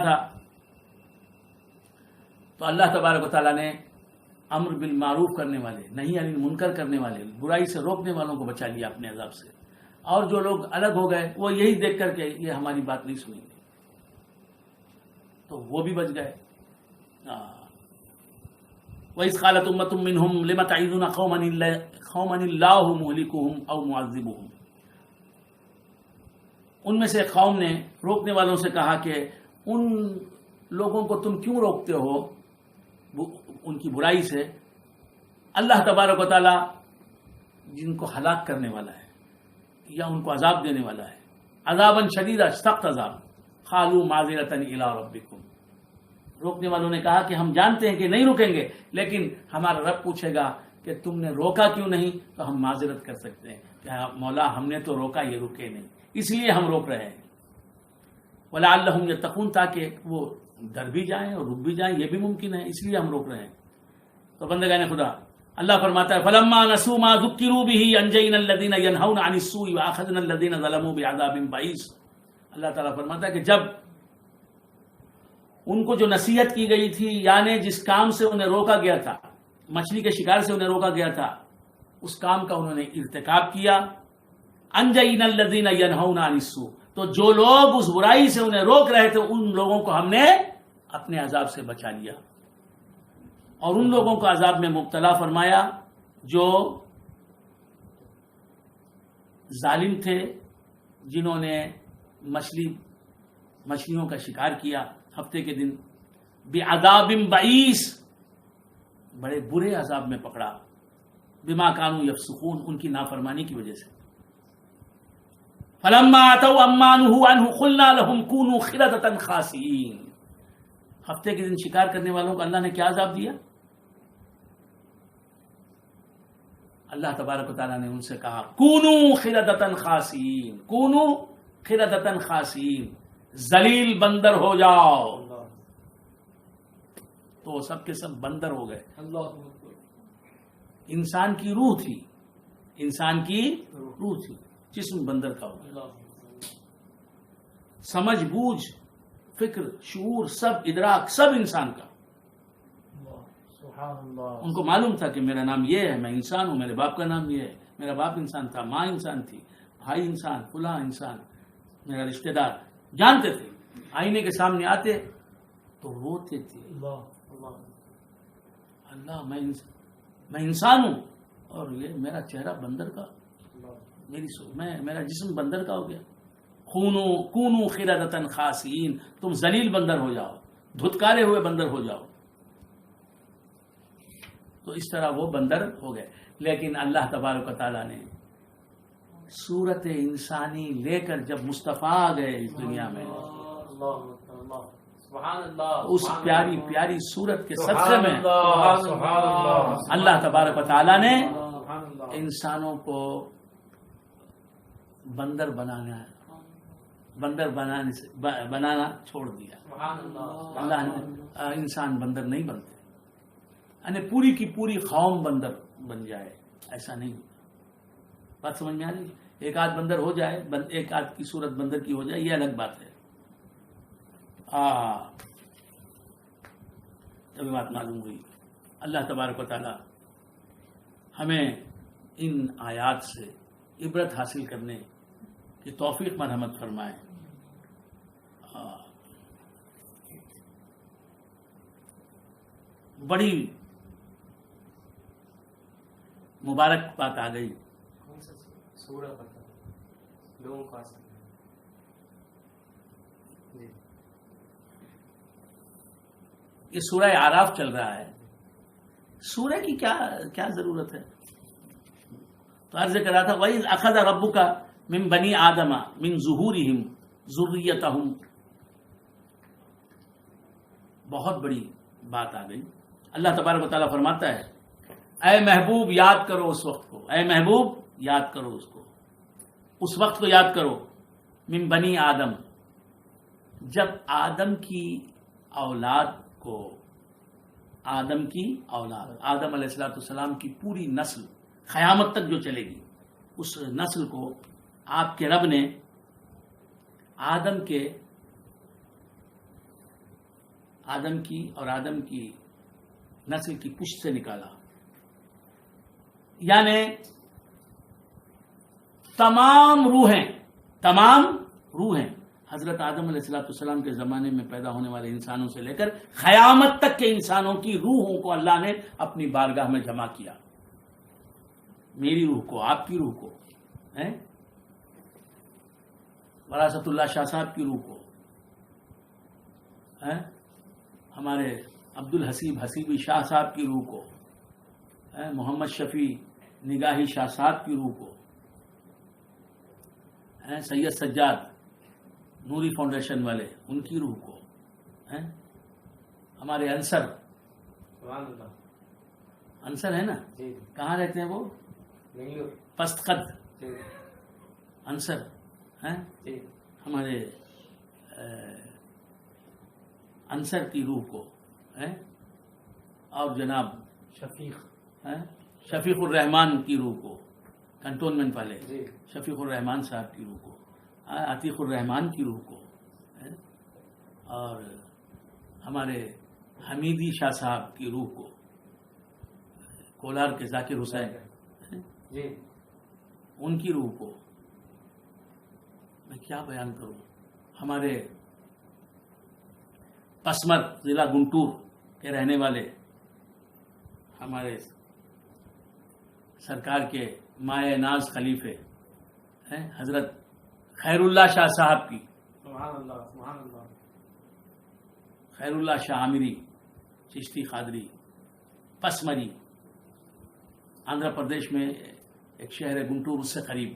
تھا تو اللہ تبارک و تعالیٰ نے امر بالمعروف کرنے والے، نہیں عن المنکر کرنے والے، برائی سے روکنے والوں کو بچا لیا اپنے عذاب سے، اور جو لوگ الگ ہو گئے وہ یہی دیکھ کر کے یہ ہماری بات نہیں سنیں گے تو وہ بھی بچ گئے۔ وَإِذْ قَالَتْ أُمَّةٌ مِّنْهُمْ لِمَ تَعِظُونَ قَوْمًا اللَّهُ مُهْلِكُهُمْ أَوْ مُعَذِّبُهُمْ، ان میں سے ایک قوم نے روکنے والوں سے کہا کہ ان لوگوں کو تم کیوں روکتے ہو ان کی برائی سے، اللہ تبارک و تعالی جن کو ہلاک کرنے والا ہے یا ان کو عذاب دینے والا ہے، عذاباً شدیدا، سخت عذاب۔ قالوا معذرة إلى ربكم، روکنے والوں نے کہا کہ ہم جانتے ہیں کہ نہیں رکیں گے، لیکن ہمارا رب پوچھے گا کہ تم نے روکا کیوں نہیں، تو ہم معذرت کر سکتے ہیں کہ مولا ہم نے تو روکا، یہ رکے نہیں، اس لیے ہم روک رہے ہیں۔ وَلَعَلَّهُمْ يَتَّقُونَ، تاکہ وہ ڈر بھی جائیں اور رک بھی جائیں، یہ بھی ممکن ہے، اس لیے ہم روک رہے ہیں۔ تو بندگان خدا، اللہ فرماتا ہے فَلَمَّا نَسُوا مَا ذُكِّرُوا بِهِ أَنجَيْنَا الَّذِينَ يَنْهَوْنَ عَنِ السُّوءِ وَأَخَذْنَا الَّذِينَ ظَلَمُوا بِعَذَابٍ بَئِيسٍ۔ اللہ تعالیٰ فرماتا ہے کہ جب ان کو جو نصیحت کی گئی تھی، یعنی جس کام سے انہیں روکا گیا تھا، مچھلی کے شکار سے انہیں روکا گیا تھا، اس کام کا انہوں نے ارتکاب کیا، انجینا الذین ینہون عن السوء، تو جو لوگ اس برائی سے انہیں روک رہے تھے ان لوگوں کو ہم نے اپنے عذاب سے بچا لیا، اور ان لوگوں کو عذاب میں مبتلا فرمایا جو ظالم تھے، جنہوں نے مچھلیوں کا شکار کیا ہفتے کے دن، بعذاب بئیس، بڑے برے عذاب میں پکڑا، بما کانوا یفسقون، ان کی نافرمانی کی وجہ سے۔ فلما اتوا عما نهوا عنه قلنا لهم كونوا قردة خاسئین، ہفتے کے دن شکار کرنے والوں کو اللہ نے کیا عذاب دیا؟ اللہ تبارک و تعالیٰ نے ان سے کہا کونوا قردة خاسئین، کونوا قردة خاسئین، ذلیل بندر ہو جاؤ، تو سب کے سب بندر ہو گئے۔ انسان کی روح تھی، انسان کی روح تھی، جسم بندر کا ہو گیا۔ سمجھ بوجھ، فکر، شعور، سب ادراک، سب انسان کا۔ ان کو معلوم تھا کہ میرا نام یہ ہے، میں انسان ہوں، میرے باپ کا نام یہ ہے، میرا باپ انسان تھا، ماں انسان تھی، بھائی انسان، فلاں انسان، میرا رشتہ دار، جانتے تھے۔ آئینے کے سامنے آتے تو روتے تھے، اللہ میں انسان ہوں اور یہ میرا چہرہ بندر کا، میرا جسم بندر کا ہو گیا۔ کونوا قردة خاسئین، تم ذلیل بندر ہو جاؤ، دھتکارے ہوئے بندر ہو جاؤ۔ تو اس طرح وہ بندر ہو گئے، لیکن اللہ تبارک و تعالیٰ نے صورت انسانی لے کر جب مصطفیٰ آ گئے اس دنیا میں، اس پیاری پیاری صورت کے صدقے میں اللہ تبارک و تعالیٰ نے انسانوں کو بندر بنانا چھوڑ دیا۔ اللہ نے انسان بندر نہیں بنتے، یعنی پوری کی پوری قوم بندر بن جائے، ایسا نہیں ہوتا۔ بات سمجھ میں آ رہی ہے؟ ایک آدھ بندر ہو جائے، ایک آدھ کی صورت بندر کی ہو جائے، یہ الگ بات ہے۔ جب بات معلوم ہوئی، اللہ تبارک و تعالی ہمیں ان آیات سے عبرت حاصل کرنے کی توفیق مرحمت فرمائے۔ بڑی مبارک بات آ گئی۔ سورہ بتا لوگوں کو آسان جی، یہ سورہ اعراف چل رہا ہے، سورہ کی کیا ضرورت ہے؟ تو عرض کر رہا تھا وَإِذْ أَخَذَ رَبُّكَ مِن بَنِي آدَمَ مِن ظُهُورِهِمْ ذُرِّيَّتَهُمْ، بہت بڑی بات آ گئی۔ اللہ تبارک و تعالیٰ فرماتا ہے اے محبوب یاد کرو اس وقت کو، اے محبوب یاد کرو اس وقت کو یاد کرو، من بنی آدم، جب آدم کی اولاد کو، آدم علیہ السلام کی پوری نسل قیامت تک جو چلے گی، اس نسل کو آپ کے رب نے آدم کے آدم کی اور آدم کی نسل کی پشت سے نکالا. یعنی تمام روحیں حضرت آدم علیہ السلام کے زمانے میں پیدا ہونے والے انسانوں سے لے کر قیامت تک کے انسانوں کی روحوں کو اللہ نے اپنی بارگاہ میں جمع کیا. میری روح کو، آپ کی روح کو، وراثت اللہ شاہ صاحب کی روح کو، ہمارے عبد الحسیب حسیبی شاہ صاحب کی روح کو، محمد شفیع نگاہی شاہ صاحب کی روح کو، سید سجاد نوری فاؤنڈیشن والے ان کی روح کو، ہمارے انصر ہے نا، کہاں رہتے ہیں وہ؟ پست قد انصر ہمارے انصر کی روح کو، اور جناب شفیق الرحمان کی روح کو، کنٹونمنٹ والے شفیق الرحمان صاحب کی روح کو، عتیق الرحمان کی روح کو، اور ہمارے حمیدی شاہ صاحب کی روح کو، کولار کے ذاکر حسین ان کی روح کو. میں کیا بیان کروں. ہمارے پسمر ضلع گنٹور کے رہنے والے ہمارے سرکار کے مائع ناز خلیفے حضرت خیر اللہ شاہ صاحب کی، خیر اللہ شاہ عامری چشتی قادری پسمری، آندھرا پردیش میں ایک شہر ہے گنٹور، اس سے قریب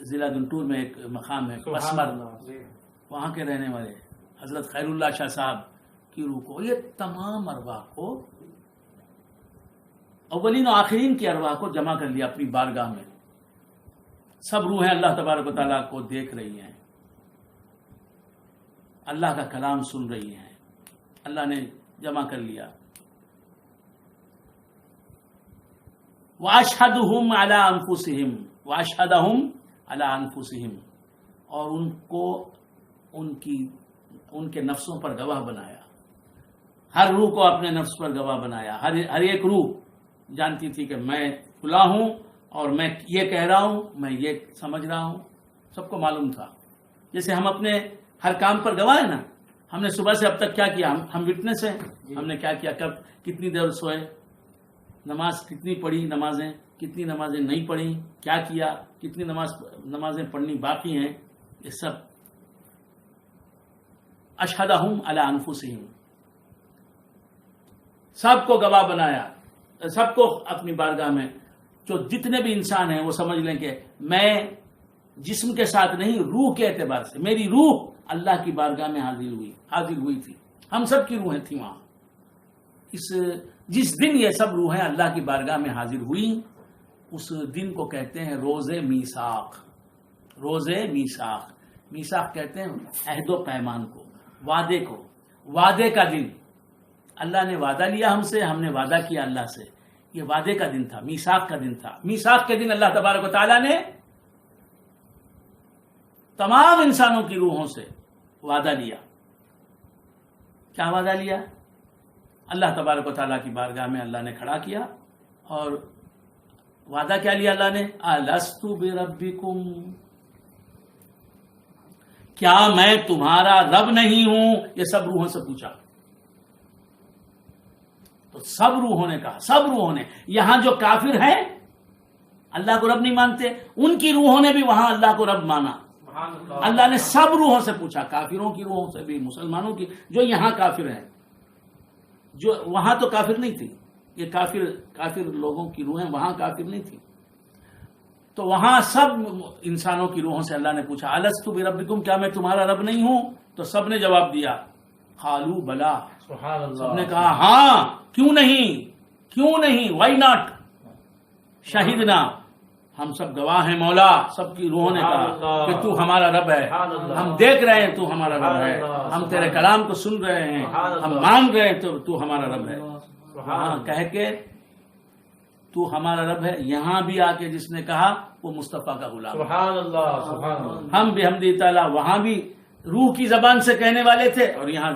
ضلع گنٹور میں ایک مقام ہے پسمر، وہاں کے رہنے والے حضرت خیر اللہ شاہ صاحب کی روح کو. یہ تمام ارواح کو، اولین و آخرین کی ارواح کو جمع کر لیا اپنی بارگاہ میں. سب روحیں اللہ تبارک و تعالیٰ کو دیکھ رہی ہیں، اللہ کا کلام سن رہی ہیں. اللہ نے جمع کر لیا. وَأَشْهَدُهُمْ عَلَىٰ أَنفُسِهِمْ وَأَشْهَدَهُمْ عَلَىٰ أَنفُسِهِمْ، اور ان کو ان کے نفسوں پر گواہ بنایا. ہر روح کو اپنے نفس پر گواہ بنایا. ہر ایک روح جانتی تھی کہ میں کھلا ہوں اور میں یہ کہہ رہا ہوں، میں یہ سمجھ رہا ہوں. سب کو معلوم تھا. جیسے ہم اپنے ہر کام پر گواہ ہیں نا، ہم نے صبح سے اب تک کیا کیا، ہم وٹنس ہیں. ہم نے کیا کیا، کب کتنی دیر سوئے، نماز کتنی پڑھی، نمازیں کتنی نمازیں نہیں پڑھی، کیا کیا، کتنی نمازیں پڑھنی باقی ہیں، یہ سب اشہدہم علی انفسہم، سب کو گواہ بنایا. سب کو اپنی بارگاہ میں، جو جتنے بھی انسان ہیں وہ سمجھ لیں کہ میں جسم کے ساتھ نہیں، روح کے اعتبار سے میری روح اللہ کی بارگاہ میں حاضر ہوئی تھی. ہم سب کی روحیں تھیں وہاں. جس دن یہ سب روحیں اللہ کی بارگاہ میں حاضر ہوئی، اس دن کو کہتے ہیں روز میثاق. روز میثاق، میثاق کہتے ہیں عہد و پیمان کو، وعدے کو، وعدے کا دن. اللہ نے وعدہ لیا ہم سے، ہم نے وعدہ کیا اللہ سے. یہ وعدے کا دن تھا، میثاق کا دن تھا. میثاق کے دن اللہ تبارک و تعالیٰ نے تمام انسانوں کی روحوں سے وعدہ لیا. کیا وعدہ لیا؟ اللہ تبارک و تعالیٰ کی بارگاہ میں اللہ نے کھڑا کیا، اور وعدہ کیا لیا اللہ نے؟ الست بربکم، کیا میں تمہارا رب نہیں ہوں؟ یہ سب روحوں سے پوچھا. تو سب روحوں نے کہا، سب روحوں نے. یہاں جو کافر ہیں اللہ کو رب نہیں مانتے، ان کی روحوں نے بھی وہاں اللہ کو رب مانا. اللہ نے سب روحوں سے پوچھا، کافروں کی روحوں سے بھی، مسلمانوں کی جو یہاں کافر ہیں. جو وہاں تو کافر نہیں تھی، یہ کافر لوگوں کی روحیں وہاں کافر نہیں تھی. تو وہاں سب انسانوں کی روحوں سے اللہ نے پوچھا الست بربکم، کیا میں تمہارا رب نہیں ہوں؟ تو سب نے جواب دیا قالوا بلا، سب نے کہا ہاں، کیوں نہیں، وائی ناٹ، شہیدنا، ہم سب گواہ ہیں مولا. سب کی روحوں نے کہا کہ تو ہمارا رب ہے، ہم دیکھ رہے ہیں تو ہمارا رب ہے، ہم تیرے کلام کو سن رہے ہیں، ہم مان رہے ہیں تو ہمارا رب ہے. ہاں کہہ کے تو ہمارا رب ہے. یہاں بھی آ کے جس نے کہا وہ مصطفیٰ کا غلام. ہم بحمدہ تعالیٰ وہاں بھی روح کی زبان سے کہنے والے تھے اور یہاں